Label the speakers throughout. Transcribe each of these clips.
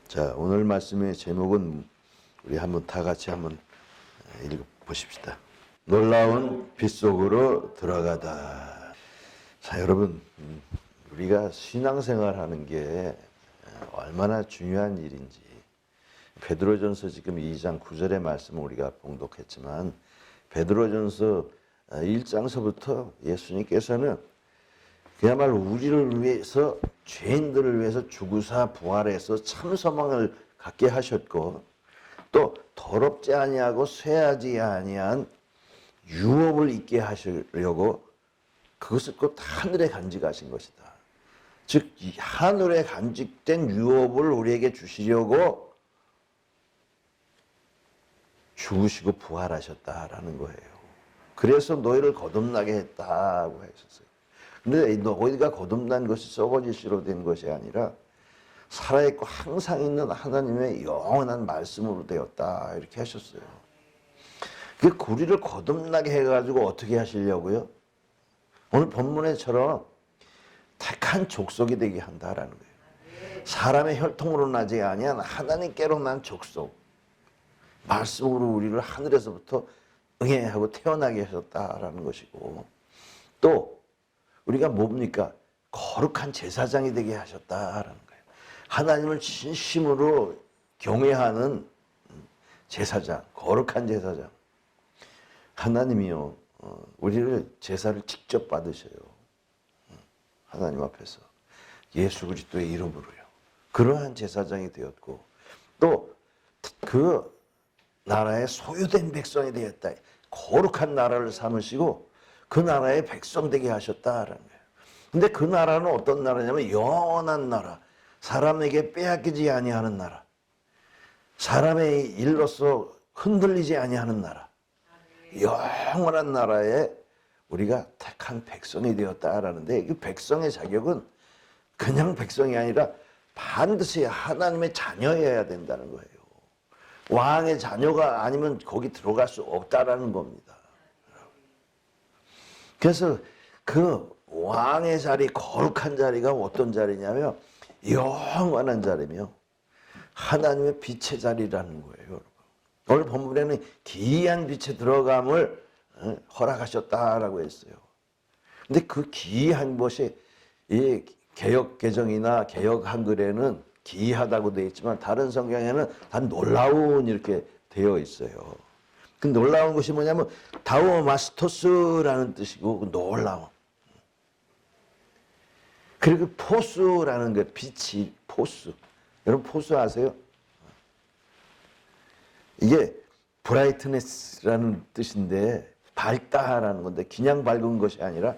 Speaker 1: 자, 오늘 말씀의 제목은 우리 한번 다 같이 한번 읽어 보십시다. 놀라운 빛 속으로 들어가다. 자, 여러분, 우리가 신앙생활 하는 게 얼마나 중요한 일인지. 베드로전서 지금 2장 9절의 말씀을 우리가 봉독했지만 베드로전서 1장서부터 예수님께서는 그야말로 우리를 위해서, 죄인들을 위해서 죽으사 부활해서 참 소망을 갖게 하셨고, 또 더럽지 아니하고 쇠하지 아니한 유업을 있게 하시려고 그것을 곧 하늘에 간직하신 것이다. 즉 하늘에 간직된 유업을 우리에게 주시려고 죽으시고 부활하셨다라는 거예요. 그래서 너희를 거듭나게 했다고 하셨어요. 근데 너희가 거듭난 것이 썩어지시로 된 것이 아니라 살아있고 항상 있는 하나님의 영원한 말씀으로 되었다, 이렇게 하셨어요. 그 우리를 거듭나게 해가지고 어떻게 하시려고요? 오늘 본문에처럼 택한 족속이 되게 한다라는 거예요. 사람의 혈통으로 나지 아니한 하나님께로 난 족속, 말씀으로 우리를 하늘에서부터 응애하고 태어나게 하셨다라는 것이고, 또 우리가 뭡니까? 거룩한 제사장이 되게 하셨다라는 거예요. 하나님을 진심으로 경외하는 제사장, 거룩한 제사장. 하나님이요, 우리를 제사를 직접 받으셔요. 하나님 앞에서 예수 그리스도의 이름으로요. 그러한 제사장이 되었고, 또 그 나라의 소유된 백성이 되었다. 거룩한 나라를 삼으시고 그 나라의 백성 되게 하셨다라는 거예요. 근데 그 나라는 어떤 나라냐면 영원한 나라, 사람에게 빼앗기지 아니하는 나라, 사람의 일로서 흔들리지 아니하는 나라, 영원한 나라에 우리가 택한 백성이 되었다라는데, 이 백성의 자격은 그냥 백성이 아니라 반드시 하나님의 자녀여야 된다는 거예요. 왕의 자녀가 아니면 거기 들어갈 수 없다라는 겁니다. 그래서 그 왕의 자리, 거룩한 자리가 어떤 자리냐면 영원한 자리며 하나님의 빛의 자리라는 거예요, 여러분. 오늘 본문에는 기이한 빛에 들어감을 허락하셨다라고 했어요. 근데 그 기이한 것이 이 개역 개정이나 개역 한글에는 기이하다고 되어 있지만 다른 성경에는 다 놀라운 이렇게 되어 있어요. 그 놀라운 것이 뭐냐면 다우마스토스라는 뜻이고, 그 놀라운. 그리고 포스라는 거, 빛이 포스. 여러분 포스 아세요? 이게 브라이트네스라는 뜻인데 밝다라는 건데, 그냥 밝은 것이 아니라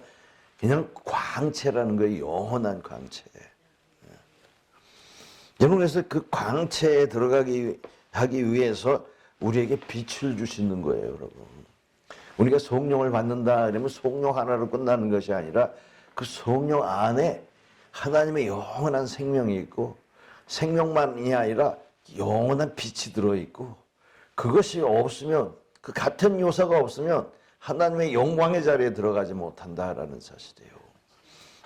Speaker 1: 그냥 광채라는 거예요. 영원한 광채. 여러분, 그래서 그 광채에 들어가기 하기 위해서 우리에게 빛을 주시는 거예요, 여러분. 우리가 성령을 받는다 그러면 성령 하나로 끝나는 것이 아니라 그 성령 안에 하나님의 영원한 생명이 있고, 생명만이 아니라 영원한 빛이 들어있고, 그것이 없으면, 그 같은 요소가 없으면 하나님의 영광의 자리에 들어가지 못한다라는 사실이에요.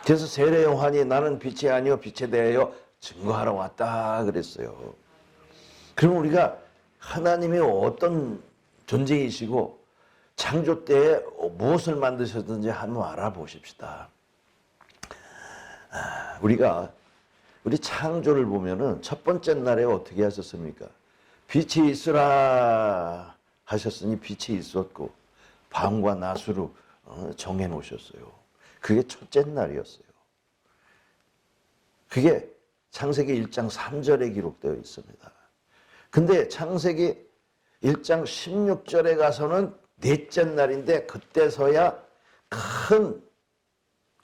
Speaker 1: 그래서 세례 요한이 나는 빛이 아니요 빛에 대하여 증거하러 왔다 그랬어요. 그럼 우리가 하나님이 어떤 존재이시고 창조 때에 무엇을 만드셨든지 한번 알아보십시다. 우리 창조를 보면은 첫 번째 날에 어떻게 하셨습니까? 빛이 있으라 하셨으니 빛이 있었고 밤과 낮으로 정해 놓으셨어요. 그게 첫째 날이었어요. 그게 창세기 1장 3절에 기록되어 있습니다. 근데 창세기 1장 16절에 가서는 넷째 날인데, 그때서야 큰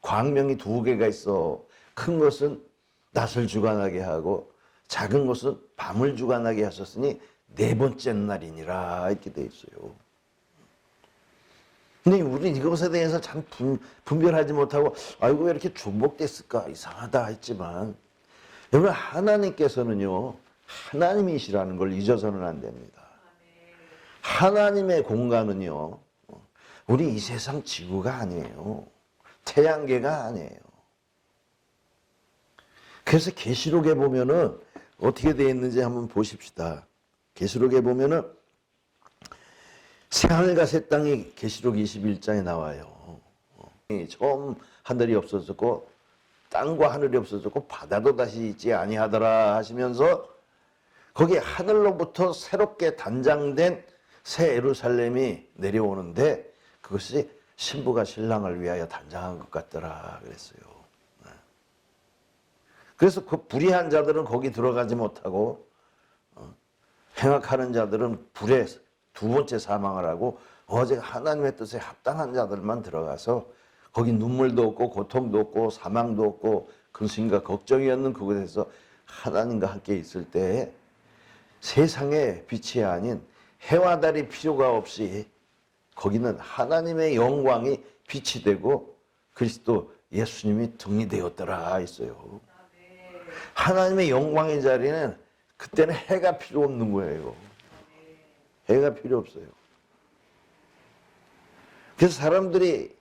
Speaker 1: 광명이 두 개가 있어. 큰 것은 낮을 주관하게 하고 작은 것은 밤을 주관하게 하셨으니 네 번째 날이니라, 이렇게 되어 있어요. 근데 우리는 이것에 대해서 참 분별하지 못하고, 아이고 왜 이렇게 중복됐을까, 이상하다 했지만, 여러분, 하나님께서는요, 하나님이시라는 걸 잊어서는 안 됩니다. 하나님의 공간은요, 우리 이 세상 지구가 아니에요. 태양계가 아니에요. 그래서 계시록에 보면은 어떻게 되어 있는지 한번 보십시다. 계시록에 보면은 새하늘과 새 땅이 계시록 21장에 나와요. 처음 하늘이 없어졌고 땅과 하늘이 없어졌고 바다도 다시 있지 아니하더라 하시면서 거기 하늘로부터 새롭게 단장된 새 예루살렘이 내려오는데 그것이 신부가 신랑을 위하여 단장한 것 같더라 그랬어요. 그래서 그 불의한 자들은 거기 들어가지 못하고 행악하는 자들은 불에 두 번째 사망을 하고 오직 하나님의 뜻에 합당한 자들만 들어가서 거기 눈물도 없고 고통도 없고 사망도 없고 근심과 걱정이 없는 그곳에서 하나님과 함께 있을 때에 세상의 빛이 아닌 해와 달이 필요가 없이 거기는 하나님의 영광이 빛이 되고 그리스도 예수님이 등이 되었더라 했어요. 하나님의 영광의 자리는 그때는 해가 필요 없는 거예요. 해가 필요 없어요. 그래서 사람들이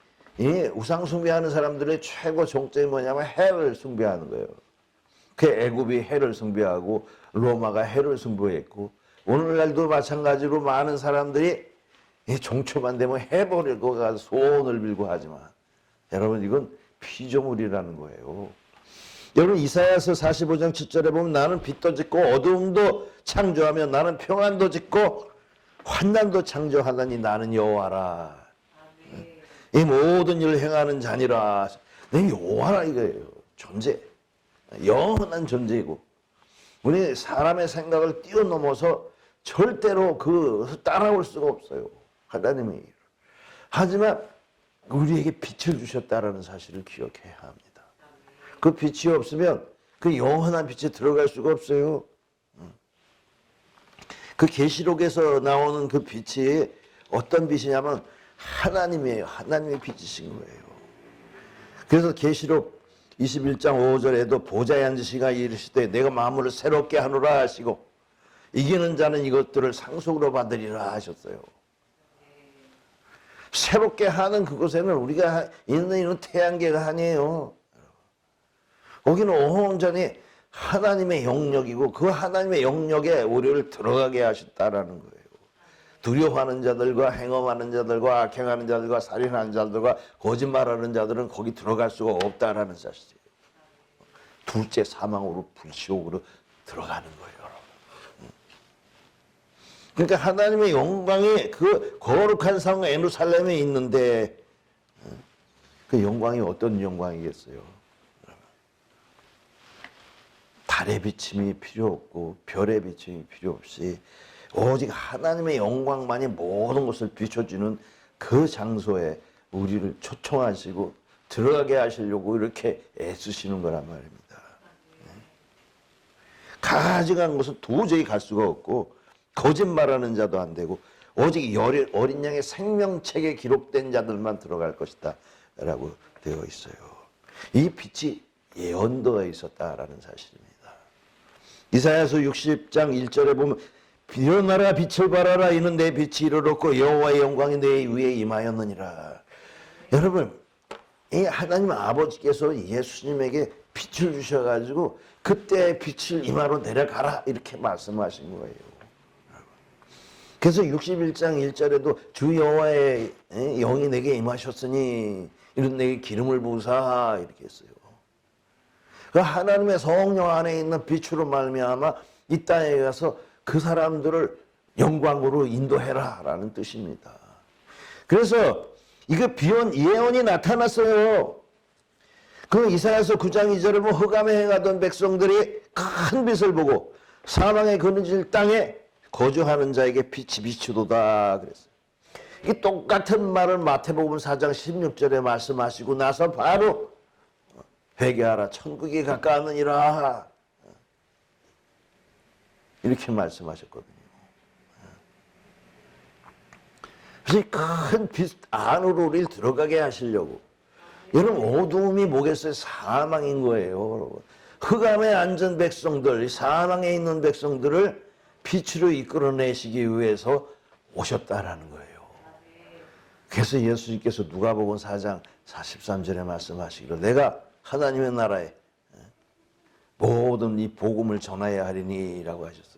Speaker 1: 우상 숭배하는 사람들의 최고 정점이 뭐냐면 해를 숭배하는 거예요. 그 애굽이 해를 숭배하고 로마가 해를 숭배했고 오늘날도 마찬가지로 많은 사람들이 종초만 되면 해 보려고 가서 소원을 빌고 하지만 여러분 이건 피조물이라는 거예요. 여러분 이사야서 45장 7절에 보면 나는 빛도 짓고 어두움도 창조하며 나는 평안도 짓고 환난도 창조하나니 나는 여호와라. 이 모든 일을 행하는 자니라. 내 여호와라 이거예요. 존재. 영원한 존재이고 우리 사람의 생각을 뛰어넘어서 절대로 그 따라올 수가 없어요. 하나님이. 하지만 우리에게 빛을 주셨다라는 사실을 기억해야 합니다. 그 빛이 없으면 그 영원한 빛에 들어갈 수가 없어요. 그 계시록에서 나오는 그 빛이 어떤 빛이냐면 하나님이에요. 하나님의 빛이신 거예요. 그래서 계시록 21장 5절에도 보좌에 앉으시가 이르시되 내가 마음을 새롭게 하노라 하시고 이기는 자는 이것들을 상속으로 받으리라 하셨어요. 새롭게 하는 그곳에는 우리가 있는 태양계가 아니에요. 거기는 온전히 하나님의 영역이고 그 하나님의 영역에 우리를 들어가게 하셨다라는 거예요. 두려워하는 자들과 행음하는 자들과 악행하는 자들과 살인하는 자들과 거짓말하는 자들은 거기 들어갈 수가 없다라는 사실이에요. 둘째 사망으로 불시옥으로 들어가는 거예요. 그러니까 하나님의 영광이 그 거룩한 성 예루살렘에 있는데 그 영광이 어떤 영광이겠어요? 달의 비침이 필요 없고 별의 비침이 필요 없이 오직 하나님의 영광만이 모든 것을 비춰주는 그 장소에 우리를 초청하시고 들어가게 하시려고 이렇게 애쓰시는 거란 말입니다. 가증한 곳은 도저히 갈 수가 없고 거짓말하는 자도 안 되고 오직 어린 양의 생명책에 기록된 자들만 들어갈 것이다 라고 되어 있어요. 이 빛이 예언되어 있었다라는 사실입니다. 이사야서 60장 1절에 보면 일어나라 빛을 발하라 이는 내 빛이 이르렀고 여호와의 영광이 내 위에 임하였느니라. 여러분 이 하나님 아버지께서 예수님에게 빛을 주셔가지고 그때 빛을 임하로 내려가라 이렇게 말씀하신 거예요. 그래서 61장 1절에도 주 여호와의 영이 내게 임하셨으니 이런 내게 기름을 부으사 이렇게 했어요. 그 하나님의 성령 안에 있는 빛으로 말미암아 이 땅에 가서 그 사람들을 영광으로 인도해라 라는 뜻입니다. 그래서 이거 예언이 나타났어요. 그 이사야서 9장 2절에 보면 흑암에 행하던 백성들이 큰 빛을 보고 사망의 그늘질 땅에 거주하는 자에게 빛이 비추도다 그랬어요. 이 똑같은 말을 마태복음 4장 16절에 말씀하시고 나서 바로 회개하라 천국이 가까웠느니라 이렇게 말씀하셨거든요. 그래서 큰 빛 안으로 우리를 들어가게 하시려고. 여러분 어두움이 뭐겠어요? 사망인 거예요. 여러분. 흑암에 앉은 백성들, 사망에 있는 백성들을 빛으로 이끌어내시기 위해서 오셨다라는 거예요. 그래서 예수님께서 누가복음 4장 43절에 말씀하시기를 내가 하나님의 나라에 모든 이 복음을 전하여야 하리니라고 하셨어요.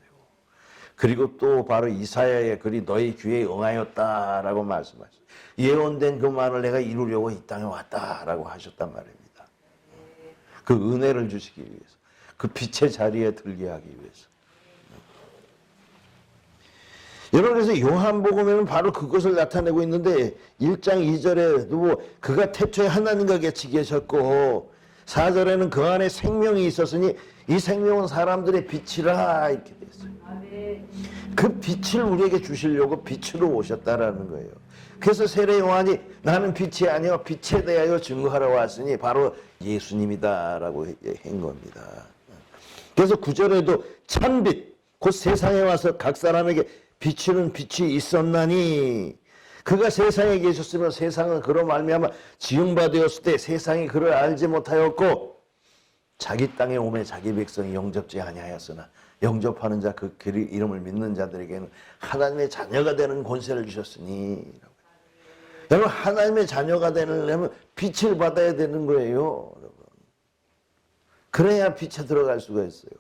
Speaker 1: 그리고 또 바로 이사야의 글이 너희 귀에 응하였다라고 말씀하셨어요. 예언된 그 말을 내가 이루려고 이 땅에 왔다라고 하셨단 말입니다. 그 은혜를 주시기 위해서, 그 빛의 자리에 들게 하기 위해서. 여러분, 그래서 요한복음에는 바로 그것을 나타내고 있는데 1장 2절에도 그가 태초에 하나님과 같이 계셨고 4절에는 그 안에 생명이 있었으니 이 생명은 사람들의 빛이라 이렇게 돼 있어요. 그 빛을 우리에게 주시려고 빛으로 오셨다라는 거예요. 그래서 세례 요한이 나는 빛이 아니요 빛에 대하여 증거하러 왔으니 바로 예수님이다라고 한 겁니다. 그래서 9절에도 참빛 곧 세상에 와서 각 사람에게 비추는 빛이 있었나니 그가 세상에 계셨으면 세상은 그로 말미암아 지은 바 되었을 때 세상이 그를 알지 못하였고 자기 땅에 오매 자기 백성이 영접지 아니하였으나 영접하는 자 그 이름을 믿는 자들에게는 하나님의 자녀가 되는 권세를 주셨으니. 여러분, 하나님의 자녀가 되려면 빛을 받아야 되는 거예요. 여러분. 그래야 빛에 들어갈 수가 있어요.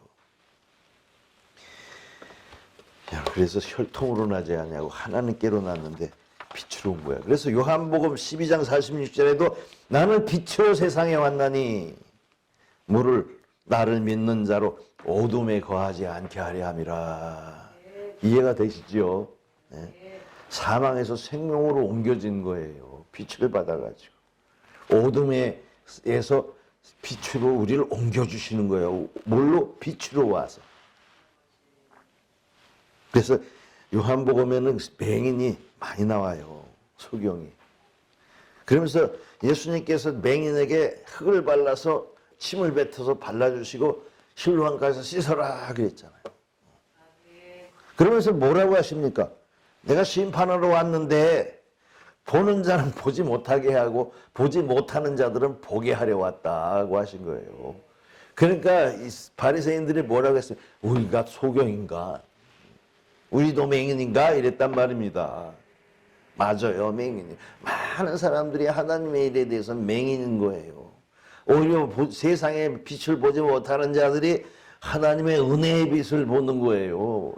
Speaker 1: 그래서 혈통으로 나지 않냐고 하나님께로 났는데 빛으로 온 거야. 그래서 요한복음 12장 46절에도 나는 빛으로 세상에 왔나니 뭐를 나를 믿는 자로 어둠에 거하지 않게 하려 함이라. 이해가 되시죠? 네. 사망에서 생명으로 옮겨진 거예요. 빛을 받아가지고 어둠에서 빛으로 우리를 옮겨주시는 거예요. 뭘로? 빛으로 와서. 그래서 요한복음에는 맹인이 많이 나와요. 소경이. 그러면서 예수님께서 맹인에게 흙을 발라서 침을 뱉어서 발라주시고 실로암 가서 씻어라 그랬잖아요. 그러면서 뭐라고 하십니까? 내가 심판하러 왔는데 보는 자는 보지 못하게 하고 보지 못하는 자들은 보게 하려 왔다고 하신 거예요. 그러니까 이 바리새인들이 뭐라고 했어요? 우리가 소경인가? 우리도 맹인인가? 이랬단 말입니다. 맞아요, 맹인이. 많은 사람들이 하나님의 일에 대해서 맹인인 거예요. 오히려 세상의 빛을 보지 못하는 자들이 하나님의 은혜의 빛을 보는 거예요.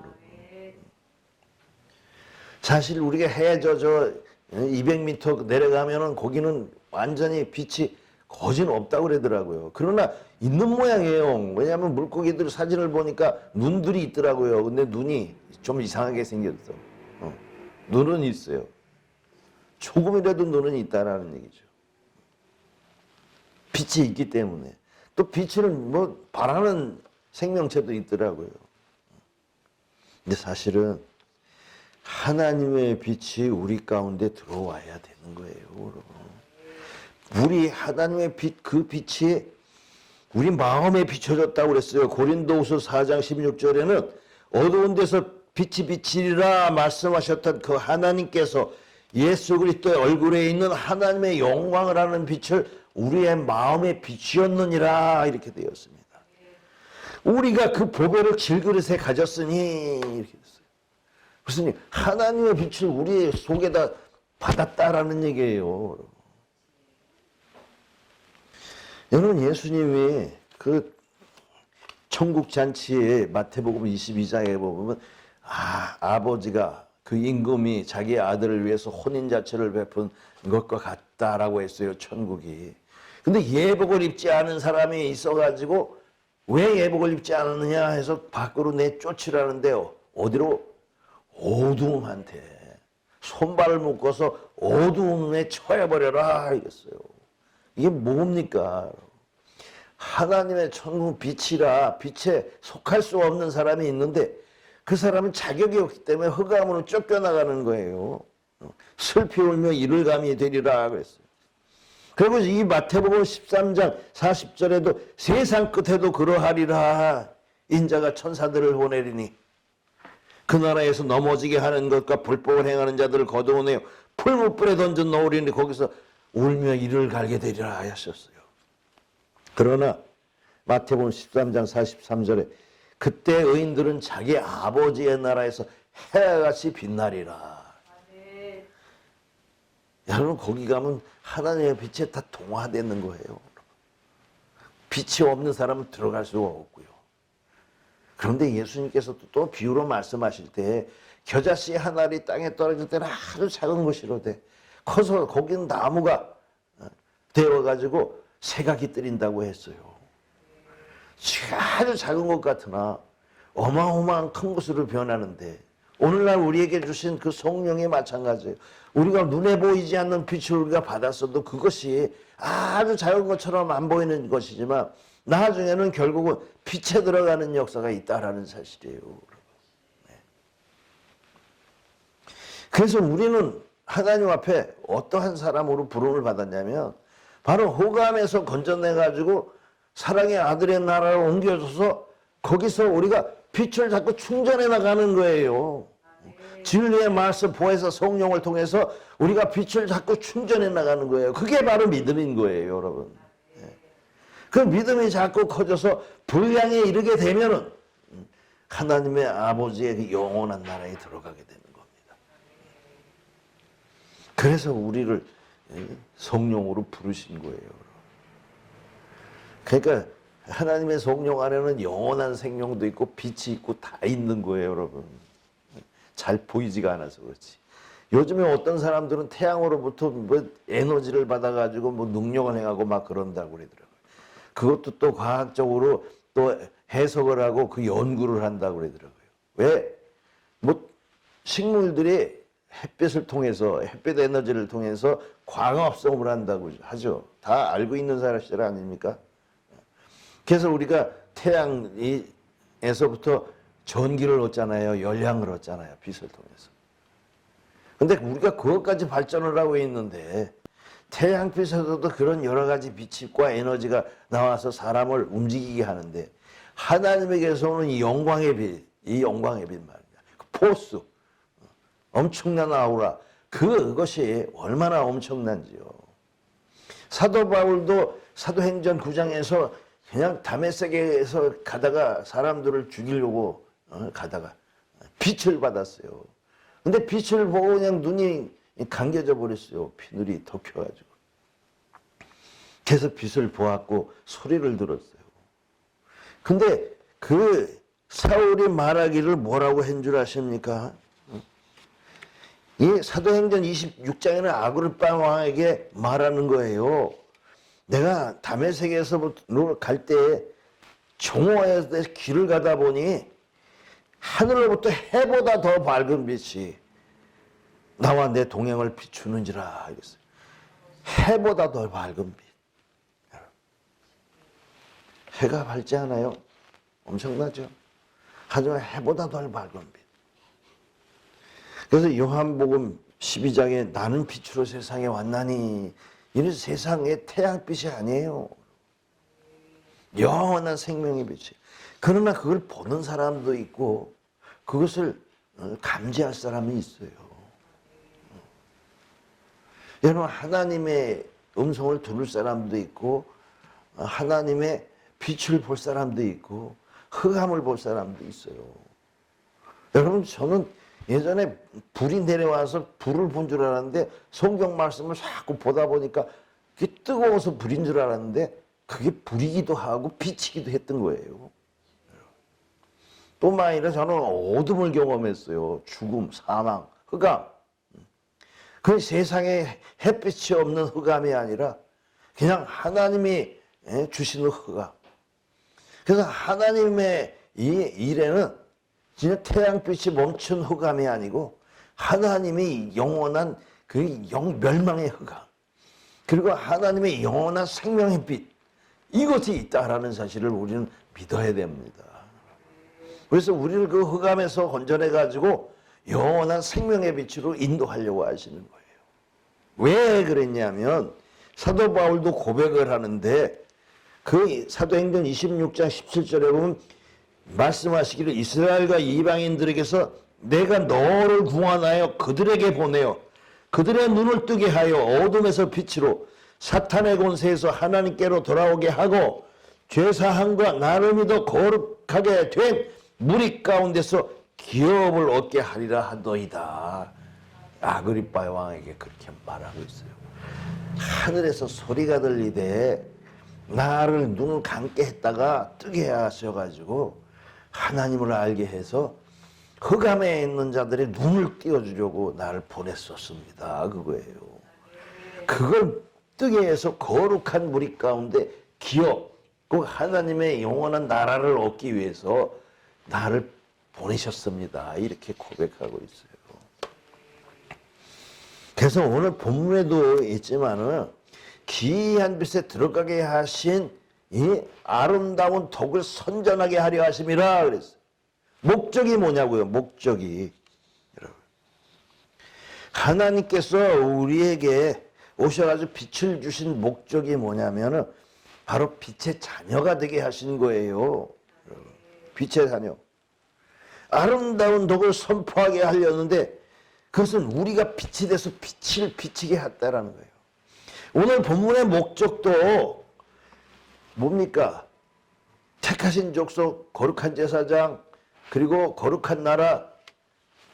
Speaker 1: 사실 우리가 해에 저 200m 내려가면은 거기는 완전히 빛이 거진 없다고 그러더라고요. 그러나 있는 모양이에요. 왜냐하면 물고기들 사진을 보니까 눈들이 있더라고요. 근데 눈이 좀 이상하게 생겼어. 눈은 있어요. 조금이라도 눈은 있다라는 얘기죠. 빛이 있기 때문에. 또 빛을 뭐 바라는 생명체도 있더라고요. 근데 사실은 하나님의 빛이 우리 가운데 들어와야 되는 거예요, 여러분. 우리 하나님의 빛, 그 빛이 우리 마음에 비춰졌다고 그랬어요. 고린도후서 4장 16절에는 어두운 데서 빛이 비치리라 말씀하셨던 그 하나님께서 예수 그리스도의 얼굴에 있는 하나님의 영광을 하는 빛을 우리의 마음에 비추었느니라 이렇게 되었습니다. 우리가 그 보배를 질그릇에 가졌으니 이렇게 됐어요. 무슨 하나님의 빛을 우리 속에다 받았다라는 얘기예요. 여러분, 예수님이 그 천국 잔치에 마태복음 22장에 보면 아버지가 그 임금이 자기 아들을 위해서 혼인 자체를 베푼 것과 같다라고 했어요. 천국이. 근데 예복을 입지 않은 사람이 있어가지고 왜 예복을 입지 않았느냐 해서 밖으로 내쫓으라는데요. 어디로? 어두움한테. 손발을 묶어서 어두움에 처해버려라 이랬어요. 이게 뭡니까? 하나님의 천국 빛이라 빛에 속할 수 없는 사람이 있는데 그 사람은 자격이 없기 때문에 흑암으로 쫓겨나가는 거예요. 슬피 울며 이를 감이 되리라 그랬어요. 그리고 이 마태복음 13장 40절에도 세상 끝에도 그러하리라. 인자가 천사들을 보내리니 그 나라에서 넘어지게 하는 것과 불법을 행하는 자들을 거두어내어 풀무불에 던져 놓으리니 거기서 울며 이를 갈게 되리라 하셨어요. 그러나 마태복음 13장 43절에 그때 의인들은 자기 아버지의 나라에서 해같이 빛나리라. 여러분, 거기 가면 하나님의 빛에 다 동화되는 거예요. 빛이 없는 사람은 들어갈 수가 없고요. 그런데 예수님께서도 또 비유로 말씀하실 때 겨자씨 한 알이 땅에 떨어질 때는 아주 작은 것이로되 커서 거기는 나무가 되어가지고 새가 깃들인다고 했어요. 아주 작은 것 같으나 어마어마한 큰 것으로 변하는데 오늘날 우리에게 주신 그 성령이 마찬가지예요. 우리가 눈에 보이지 않는 빛을 우리가 받았어도 그것이 아주 작은 것처럼 안 보이는 것이지만 나중에는 결국은 빛에 들어가는 역사가 있다라는 사실이에요. 그래서 우리는 하나님 앞에 어떠한 사람으로 부름을 받았냐면 바로 호감에서 건져내가지고 사랑의 아들의 나라로 옮겨줘서 거기서 우리가 빛을 자꾸 충전해 나가는 거예요. 진리의 말씀 보혜사 성령을 통해서 우리가 빛을 자꾸 충전해 나가는 거예요. 그게 바로 믿음인 거예요, 여러분. 그 믿음이 자꾸 커져서 분량에 이르게 되면은 하나님의 아버지의 그 영원한 나라에 들어가게 되는 겁니다. 그래서 우리를 성령으로 부르신 거예요. 그러니까 하나님의 성령 안에는 영원한 생명도 있고 빛이 있고 다 있는 거예요, 여러분. 잘 보이지가 않아서 그렇지. 요즘에 어떤 사람들은 태양으로부터 뭐 에너지를 받아가지고 뭐 능력을 행하고 막 그런다고 그러더라고요. 그것도 또 과학적으로 또 해석을 하고 그 연구를 한다고 그러더라고요. 왜? 뭐 식물들이 햇빛을 통해서 햇빛 에너지를 통해서 광합성을 한다고 하죠. 다 알고 있는 사실 아닙니까? 그래서 우리가 태양에서부터 전기를 얻잖아요. 열량을 얻잖아요. 빛을 통해서. 근데 우리가 그것까지 발전을 하고 있는데 태양빛에서도 그런 여러 가지 빛과 에너지가 나와서 사람을 움직이게 하는데 하나님에게서는 이 영광의 빛, 이 영광의 빛 말이야. 그 포스, 엄청난 아우라, 그것이 얼마나 엄청난지요. 사도 바울도 사도행전 9장에서 그냥 다메섹에서 가다가 사람들을 죽이려고 가다가 빛을 받았어요. 근데 빛을 보고 그냥 눈이 감겨져 버렸어요. 피눈이 덮여가지고. 계속 빛을 보았고 소리를 들었어요. 근데 그 사울이 말하기를 뭐라고 한 줄 아십니까? 이 사도행전 26장에는 아그리파 왕에게 말하는 거예요. 내가 다메섹에서 갈 때 정오에서 길을 가다 보니 하늘로부터 해보다 더 밝은 빛이 나와 내 동행을 비추는지라 이랬어요. 해보다 더 밝은 빛. 해가 밝지 않아요? 엄청나죠? 하지만 해보다 더 밝은 빛. 그래서 요한복음 12장에 나는 빛으로 세상에 왔나니 이는 세상의 태양빛이 아니에요. 영원한 생명의 빛이. 그러나 그걸 보는 사람도 있고 그것을 감지할 사람이 있어요. 여러분 하나님의 음성을 들을 사람도 있고 하나님의 빛을 볼 사람도 있고 흑암을 볼 사람도 있어요. 여러분 저는 예전에 불이 내려와서 불을 본 줄 알았는데 성경 말씀을 자꾸 보다 보니까 그게 뜨거워서 불인 줄 알았는데 그게 불이기도 하고 빛이기도 했던 거예요. 뿐만 아니라 저는 어둠을 경험했어요. 죽음, 사망, 흑암. 그 세상에 햇빛이 없는 흑암이 아니라 그냥 하나님이 주시는 흑암. 그래서 하나님의 이 일에는 진짜 태양빛이 멈춘 흑암이 아니고 하나님의 영원한 그 멸망의 흑암 그리고 하나님의 영원한 생명의 빛 이것이 있다라는 사실을 우리는 믿어야 됩니다. 그래서 우리를 그 흑암에서 건져내 가지고 영원한 생명의 빛으로 인도하려고 하시는 거예요. 왜 그랬냐면 사도 바울도 고백을 하는데 그 사도행전 26장 17절에 보면 말씀하시기를 이스라엘과 이방인들에게서 내가 너를 구원하여 그들에게 보내어 그들의 눈을 뜨게 하여 어둠에서 빛으로 사탄의 권세에서 하나님께로 돌아오게 하고 죄사함과 나를 믿어 거룩하게 된 무리 가운데서 기업을 얻게 하리라 하더이다. 아그리파 왕에게 그렇게 말하고 있어요. 하늘에서 소리가 들리되 나를 눈을 감게 했다가 뜨게 하셔가지고 하나님을 알게 해서 흑암에 있는 자들의 눈을 띄워주려고 나를 보냈었습니다. 그거예요. 그걸 뜨게 해서 거룩한 무리 가운데 기업, 그 하나님의 영원한 나라를 얻기 위해서 나를 보내셨습니다. 이렇게 고백하고 있어요. 그래서 오늘 본문에도 있지만은 기이한 빛에 들어가게 하신 이 아름다운 덕을 선전하게 하려 하심이라 그랬어요. 목적이 뭐냐고요? 목적이. 여러분, 하나님께서 우리에게 오셔가지고 빛을 주신 목적이 뭐냐면은 바로 빛의 자녀가 되게 하신 거예요. 여러분, 빛의 자녀. 아름다운 덕을 선포하게 하려는데 그것은 우리가 빛이 돼서 빛을 비치게 했다라는 거예요. 오늘 본문의 목적도 뭡니까? 택하신 족속, 거룩한 제사장, 그리고 거룩한 나라,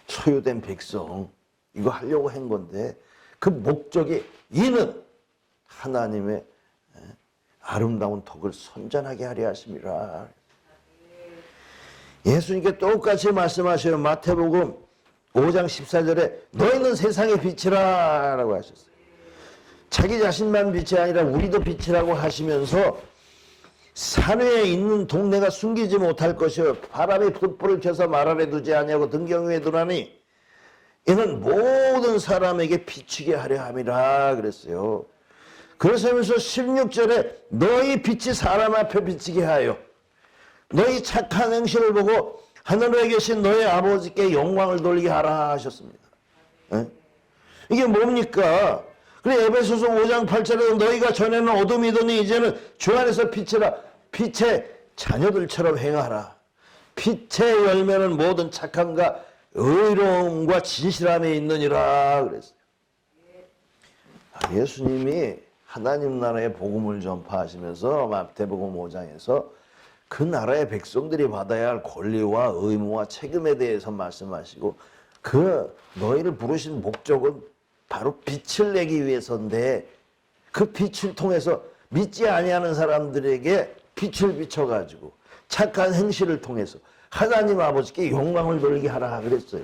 Speaker 1: 소유된 백성, 이거 하려고 한 건데 그 목적이 이는 하나님의 아름다운 덕을 선전하게 하려 하심이라. 예수님께 똑같이 말씀하셔요. 마태복음 5장 14절에 너희는 세상의 빛이라 라고 하셨어요. 자기 자신만 빛이 아니라 우리도 빛이라고 하시면서 산 위에 있는 동네가 숨기지 못할 것이요 바람이 풋불을 켜서 말 아래 두지 아니하고 등경 위에 두나니 이는 모든 사람에게 비치게 하려 함이라 그랬어요. 그러면서 16절에 너희 빛이 사람 앞에 비치게 하여 너희 착한 행실을 보고 하늘에 계신 너희 아버지께 영광을 돌리게 하라 하셨습니다. 이게 뭡니까? 그래 에베소서 5장 8절에 너희가 전에는 어둠이더니 이제는 주 안에서 빛이라 빛의 자녀들처럼 행하라. 빛의 열매는 모든 착함과 의로움과 진실함에 있느니라 그랬어요. 예수님이 하나님 나라의 복음을 전파하시면서 마태복음 5장에서 그 나라의 백성들이 받아야 할 권리와 의무와 책임에 대해서 말씀하시고 그 너희를 부르신 목적은 바로 빛을 내기 위해서인데 그 빛을 통해서 믿지 아니하는 사람들에게 빛을 비춰가지고 착한 행실을 통해서 하나님 아버지께 영광을 돌리게 하라 그랬어요.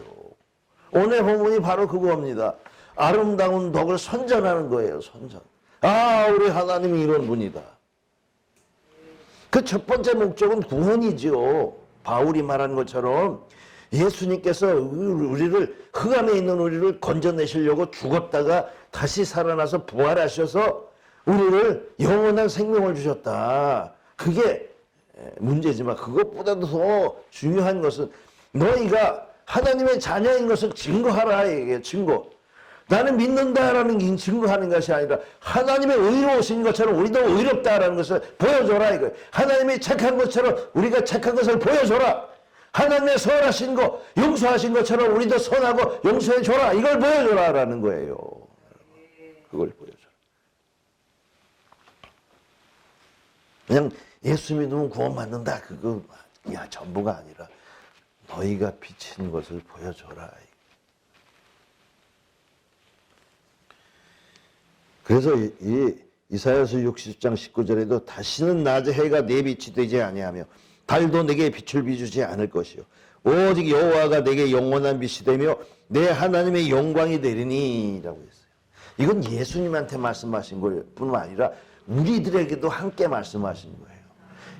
Speaker 1: 오늘 본문이 바로 그겁니다. 아름다운 덕을 선전하는 거예요. 선전. 아 우리 하나님이 이런 분이다. 그 첫 번째 목적은 구원이죠. 바울이 말한 것처럼 예수님께서 우리를 흑암에 있는 우리를 건져내시려고 죽었다가 다시 살아나서 부활하셔서 우리를 영원한 생명을 주셨다. 그게 문제지만 그것보다도 더 중요한 것은 너희가 하나님의 자녀인 것을 증거하라 이게 증거. 나는 믿는다라는 증거하는 것이 아니라 하나님의 의로우신 것처럼 우리도 의롭다라는 것을 보여줘라 이거예요. 하나님이 착한 것처럼 우리가 착한 것을 보여줘라. 하나님의 선하신 거 용서하신 것처럼 우리도 선하고 용서해줘라. 이걸 보여줘라라는 거예요. 그걸 보여줘라. 그냥 예수 믿으면 구원받는다 그거 전부가 아니라 너희가 비친 것을 보여줘라. 그래서 이 이사야서 60장 19절에도 다시는 낮에 해가 내 빛이 되지 아니하며 달도 내게 빛을 비추지 않을 것이요 오직 여호와가 내게 영원한 빛이 되며 내 하나님의 영광이 되리니 라고 했어요. 이건 예수님한테 말씀하신 걸 뿐만 아니라 우리들에게도 함께 말씀하신 거예요.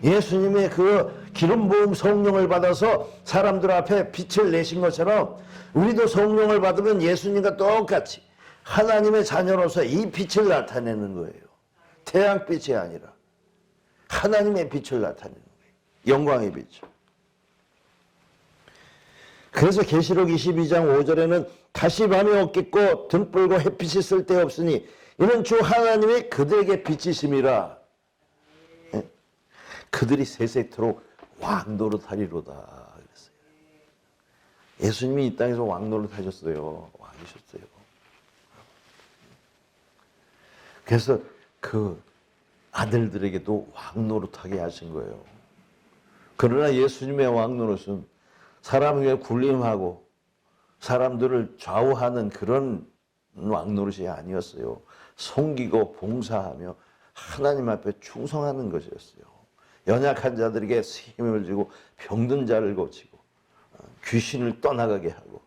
Speaker 1: 예수님의 그 기름 부음 성령을 받아서 사람들 앞에 빛을 내신 것처럼 우리도 성령을 받으면 예수님과 똑같이 하나님의 자녀로서 이 빛을 나타내는 거예요. 태양빛이 아니라 하나님의 빛을 나타내는 거예요. 영광의 빛. 그래서 계시록 22장 5절에는 다시 밤이 없겠고 등불과 햇빛이 쓸데없으니 이는 주 하나님이 그들에게 빛이심이라. 그들이 세세토록 왕노릇하리로다 그랬어요. 예수님이 이 땅에서 왕노릇하셨어요. 왕이셨어요. 그래서 그 아들들에게도 왕노릇하게 하신 거예요. 그러나 예수님의 왕노릇은 사람 위에 군림하고 사람들을 좌우하는 그런 왕노릇이 아니었어요. 섬기고 봉사하며 하나님 앞에 충성하는 것이었어요. 연약한 자들에게 힘을 주고 병든 자를 고치고 귀신을 떠나가게 하고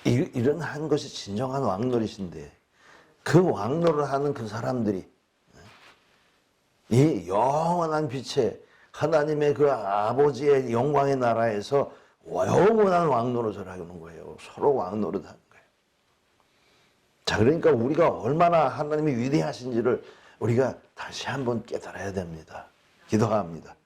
Speaker 1: 이런 한 것이 진정한 왕노릇인데 그 왕노릇을 하는 그 사람들이 이 영원한 빛에 하나님의 그 아버지의 영광의 나라에서 영원한 왕노릇을 하는 거예요. 서로 왕노릇하는 거예요. 자, 그러니까 우리가 얼마나 하나님이 위대하신지를 우리가 다시 한번 깨달아야 됩니다. 기도합니다.